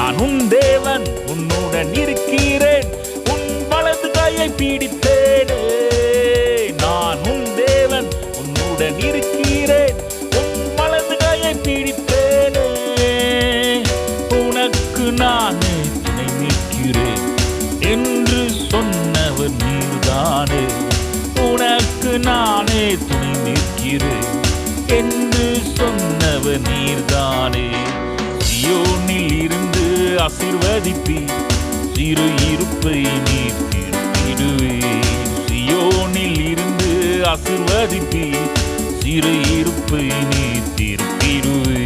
நான் உன் தேவன், உன்னுடன் இருக்கிறேன், உன் வலது கையை பிடித்தேனே. நான் உன் தேவன், உன்னுடன் இருக்கிறேன், உன் வலது கையை பிடித்தேனே. உனக்கு நானே துணை நிற்கிறேன் என்று சொன்னவர் நீர்தானே. உனக்கு நானே துணை நிற்கிறேன் என்று சொன்னவர் நீர்தானே. சியோனில் இருந்து ஆசீர்வதிப்பீர், சிறு இருப்பை நீர் தீர்த்திடுவீர். சியோனில் இருந்து ஆசீர்வதிப்பீர், சிறு இருப்பை நீர் தீர்த்திடுவீர்.